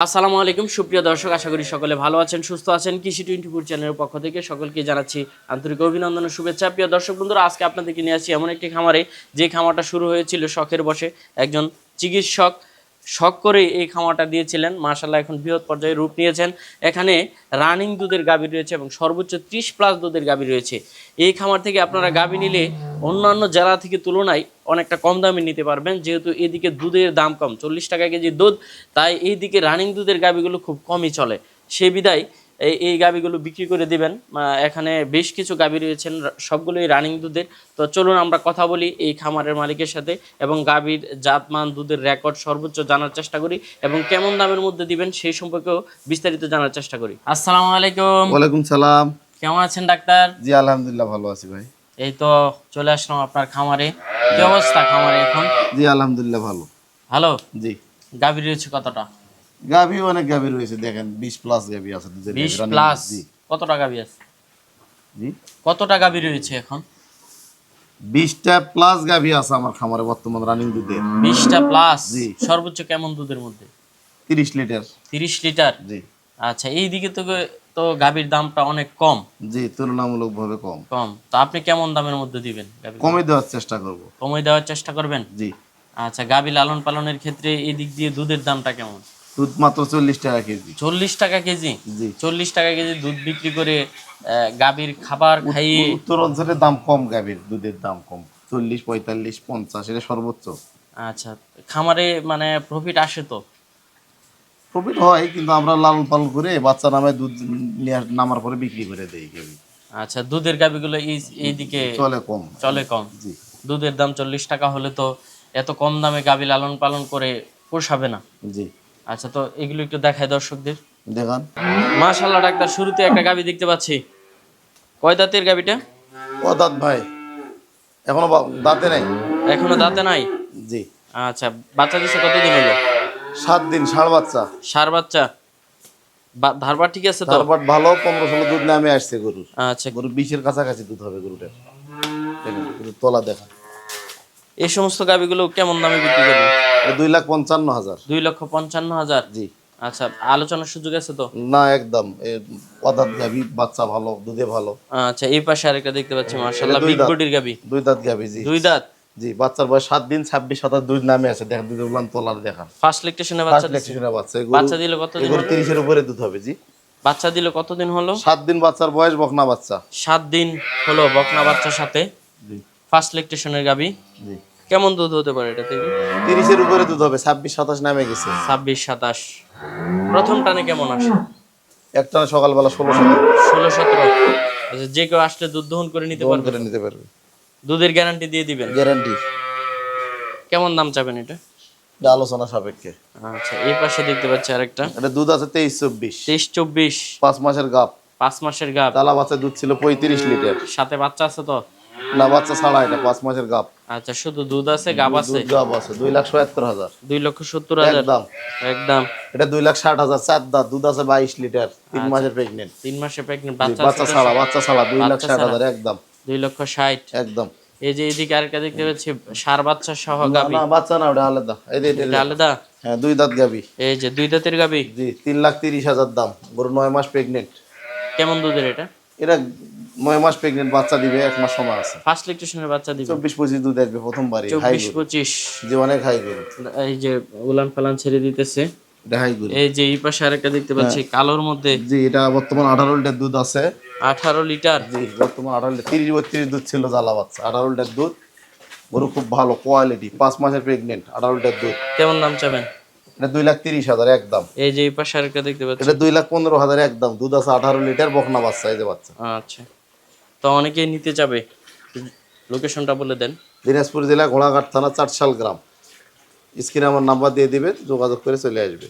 আসসালামু আলাইকুম সুপ্রিয় দর্শক, আশা করি সকলে ভালো আছেন, সুস্থ আছেন। কৃষি 24 চ্যানেলের পক্ষ থেকে সকলকে জানাচ্ছি আন্তরিক অভিনন্দন ও শুভেচ্ছা। প্রিয় দর্শক বন্ধুরা, আজকে আপনাদেরকে নিয়ে আসছি এমন একটি খামারে, যে খামারটা শুরু হয়েছিল শখের বশে। একজন চিকিৎসক শখ করে এই খামারটা দিয়েছিলেন, মাশাআল্লাহ এখন বৃহৎ পর্যায়ে রূপ নিয়েছেন। এখানে রানিং দুধের গাভী রয়েছে এবং সর্বোচ্চ 30+ দুধের গাভী রয়েছে। এই খামার থেকে আপনারা গাভী নিলে অন্যান্য জেলা থেকে তুলনায় অনেকটা কম দামে নিতে পারবেন, যেহেতু এদিকে দুধের দাম কম, 40 টাকা কেজি দুধ। তাই এইদিকে রানিং দুধের গাভীগুলো খুব কমই চলে, সেই বিদায় এই গাভীগুলো বিক্রি করে দিবেন। এখানে বেশ কিছু গাভী রয়েছেন, সবগুলোই রানিং দুধের। তো চলুন আমরা কথা বলি এই খামারের মালিকের সাথে এবং গাভীর জাতমান, দুধের রেকর্ড সর্বোচ্চ জানার চেষ্টা করি এবং কেমন দামের মধ্যে দিবেন সেই সম্পর্কেও বিস্তারিত জানার চেষ্টা করি। আসসালামু আলাইকুম। ওয়ালাইকুম সালাম। কেমন আছেন ডাক্তার? জি আলহামদুলিল্লাহ ভালো আছি ভাই। এই তো চলে আসলাম আপনার খামারে। কি অবস্থা খামারে এখন? জি আলহামদুলিল্লাহ ভালো। ভালো। জি গাভী রয়েছে কতটা? গাভী অনেক গাভী রয়েছে, দেখেন 20+ গাভী আছে। 20+। জি কতটা গাভী আছে? জি কতটা গাভী রয়েছে এখন? 20টা প্লাস গাভী আছে আমার খামারে বর্তমান রানিং দুধের। 20টা প্লাস। জি। সর্বোচ্চ কেমন দুধের মধ্যে? 30 লিটার। 30 লিটার। জি আচ্ছা, এইদিকে তো তো গাভীর দামটা অনেক কম। জি তুলনামূলক ভাবে কম। কম তো আপনি কেমন দামের মধ্যে দিবেন? গাভীর কমে দেওয়ার চেষ্টা করব। কমিয়ে দেওয়ার চেষ্টা করবেন। জি আচ্ছা, গাভী লালন পালনের ক্ষেত্রে এই দিক দিয়ে দুধের দামটা কেমন? দুধ মাত্র 40 টাকা কেজি। 40 টাকা কেজি। জি 40 টাকা কেজি দুধ বিক্রি করে গাভীর খাবার খাইয়ে। উত্তর অঞ্চলে দাম কম, গাভীর দুধের দাম কম, 40 45 50 এটা সর্বোচ্চ। আচ্ছা, খামারে মানে প্রফিট আসে তো? প্রফিট হয়, কিন্তু আমরা লালন পালন করে বাচ্চা নামে দুধ নামার পরে বিক্রি করে দেই গাভী। আচ্ছা, দুধের গাভীগুলো এইদিকে চলে কম। চলে কম। জি দুধের দাম 40 টাকা হলে তো এত কম দামে গাভী লালন পালন করে পোষাবে না। জি আচ্ছা, তো এগুলো একটু দেখায় দর্শকদের। দেখান। মাশাআল্লাহ ডাক্তার, শুরুতে একটা গাভী দেখতে পাচ্ছি। কয় দাঁতের গাভীটা? ও দাঁত ভাই এখনো দাঁতে নাই। এখনো দাঁতে নাই। জি আচ্ছা, বাচ্চা দিছে কতদিন হলো? 7 দিন ষাঁড় বাচ্চা। ষাঁড় বাচ্চা। ধারবার ঠিক আছে তো? তারপর ভালো 15-16 দুধ নামে আসছে গরুর। আচ্ছা, গরু 20-এর কাছাকাছি দুধ হবে গরুটার। দেখেন গরুর তলা দেখা। এই সমস্ত গাভীগুলো কেমন দামে বিক্রি করবেন? 2,55,000। 2,55,000। জি আচ্ছা, আলোচনার সুযোগ আছে তো? না একদম অদাঁত গাভী, বাচ্চা ভালো, দুধে ভালো। আচ্ছা, এই পাশে আরেকটা দেখতে পাচ্ছি, মাশাআল্লাহ বিগ বডির গাভী। 2 দাঁত গাভী। জি 2 দাঁত। জি বাচ্চার বয়স 7 দিন 26-27 দুধ নামে আছে। দেখেন দুধের উলান তলার দেখা। ফার্স্ট ল্যাকটেশনে বাচ্চা দিছে। বাচ্চা বাচ্চা দিলে কতদিন এগুলো হলো? 30-এর উপরে দুধ হবে। জি বাচ্চা দিলে কতদিন হলো? 7 দিন বাচ্চার বয়স, বকনা বাচ্চা। 7 দিন হলো বকনা বাচ্চার সাথে। জি ফার্স্ট ল্যাকটেশনের গাভী। জি কেমন দুধ হতে পারে এটা থেকে? 30-এর উপরে দুধ হবে, 26-27 নামে গেছে। 26-27। প্রথম টানে কেমন আসে? একটা সকালবেলা 16-17 16-17। আচ্ছা, যে কেউ আসলে দুধ দহন করে নিতে দহন পারবে করে তো? নিতে পারবে। দুধের গ্যারান্টি দিয়ে দিবেন? গ্যারান্টি। কেমন দাম চাবেন এটা? এটা আলোচনা সাপেক্ষে। আচ্ছা, এই পাশে দেখতে পাচ্ছি আরেকটা। এটা দুধ আছে 23-24। 23-24। 5 মাসের গাপ। 5 মাসের গাভ। তালা বাচ্চা দুধ ছিল 35 লিটার। সাথে বাচ্চা আছে তো? না বাচ্চা ছাড়া, এটা 5 মাসের গাপ। আচ্ছা, শুধু দুধ আছে, গাভ আছে? দুধ গাপ আছে। 2,77,000 2,70,000 একদম। একদম। এটা 2,60,000 চার দাঁত, দুধ আছে 22 লিটার, 3 মাসের প্রেগনেন্ট। 3 মাসে প্রেগনেন্ট। বাচ্চা বাচ্চা আছে তো? ছাড়া, বাচ্চা ছাড়া বাচ্চা ছাড়া। 2,60,000 একদম। 2,60,000। একদম। এই যে এদিকে আরেকটা দেখতে পাচ্ছি, ষাঁড় বাচ্চা সহ না গাভী। না বাচ্চা না, ওটা আলাদা। এই যে এটা আলাদা। হ্যাঁ 2 দাঁত গাভী। এই যে 2 দাঁতের গাভী। জি 3,30,000 দাম। গরু 9 মাস প্রেগনেন্ট। কেমন দুধের এটা? এরা 9 মাস প্রেগনেন্ট, বাচ্চা দিবে 1 মাস সময় আছে। ফার্স্ট ল্যাকটেশনের বাচ্চা দিবে? 24-25 দুধ আসবে প্রথমবারই। হাই গরু। 24-25। যে অনেক হাই গরু। এই যে উলান পালান ছেড়ে দিতেছে। এটা হাই গরু। এই যে এই পাশে আরেকটা দেখতে পাচ্ছি কালোর মধ্যে। জি এটা বর্তমান 18 লিটার দুধ আছে। 18 লিটার। জি বর্তমান 18 লিটার। 30-32 দুধ ছিল জ্বালা বাচ্চা। 18 লিটার দুধ। গরু খুব ভালো কোয়ালিটি, 5 মাসের প্রেগনেন্ট, 18 লিটার দুধ। কেমন দাম চাবেন? এটা 2,30,000 একদম। এই যে এই পাশে আরেকটা দেখতে পাচ্ছি। এটা 2,15,000 একদম। দুধ আছে 18 লিটার, বকনা বাচ্চা। এই যে বাচ্চা। আচ্ছা, তো অনেকেই নিতে যাবে, লোকেশনটা বলে দেন। দিনাজপুর জেলা ঘোড়াঘাট থানা 4শাল গ্রাম। স্ক্রিনে আমার নাম্বার দিয়ে দিবেন, যোগাযোগ করে চলে আসবে।